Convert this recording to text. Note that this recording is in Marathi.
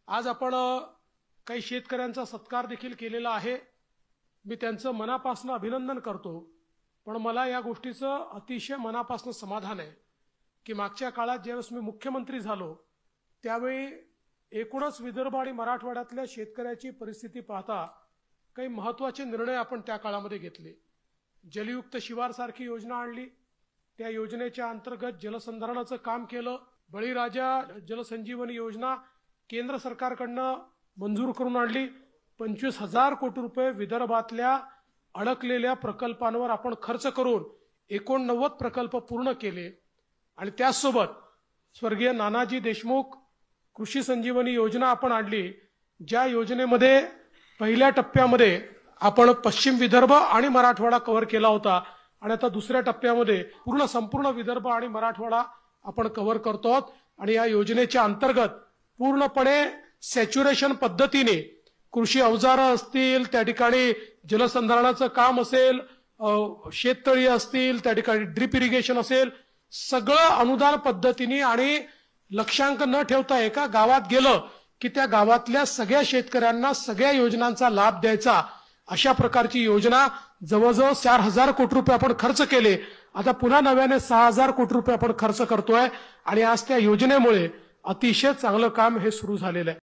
आज आपण काही शेतकऱ्यांचा सत्कार देखील केलेला आहे। मी त्यांचं मनापासून अभिनंदन करतो। पण मला या गोष्टीचं अतिशय मनापासून समाधान आहे की मागच्या काळात ज्यावेळेस मी मुख्यमंत्री झालो त्यावेळी एकूणच विदर्भ आणि मराठवाड्यातल्या शेतकऱ्याची परिस्थिती पाहता काही महत्त्वाचे निर्णय आपण त्या काळामध्ये घेतले। जलयुक्त शिवार सारखी योजना आणली, त्या योजनेच्या अंतर्गत जलसंधारणाचं काम केलं। बळीराजा जलसंजीवनी योजना केंद्र सरकारकडनं मंजूर करून आणली। 25,000 कोटी रुपये विदर्भातल्या अडकलेल्या प्रकल्पांवर आपण खर्च करून 89 प्रकल्प पूर्ण केले। आणि त्यासोबत स्वर्गीय नानाजी देशमुख कृषी संजीवनी योजना आपण आणली, ज्या योजनेमध्ये पहिल्या टप्प्यामध्ये आपण पश्चिम विदर्भ आणि मराठवाडा कव्हर केला होता आणि आता दुसऱ्या टप्प्यामध्ये संपूर्ण विदर्भ आणि मराठवाडा आपण कव्हर करतो आहोत। आणि या योजनेच्या अंतर्गत पूर्णपणे सॅच्युरेशन पद्धतीने कृषी अवजारं असतील, त्या ठिकाणी जलसंधारणाचं काम असेल, शेततळी असतील, त्या ठिकाणी ड्रिप इरिगेशन असेल, सगळं अनुदान पद्धतीने आणि लक्षांक न ठेवता एका गावात गेलं की त्या गावातल्या सगळ्या शेतकऱ्यांना सगळ्या योजनांचा लाभ द्यायचा, अशा प्रकारची योजना जवळजवळ 4,000 कोटी रुपये आपण खर्च केले। आता पुन्हा नव्याने 6,000 कोटी रुपये आपण खर्च करतोय आणि आज त्या योजनेमुळे अतिशय चांगलं काम हे सुरू झालेलं आहे।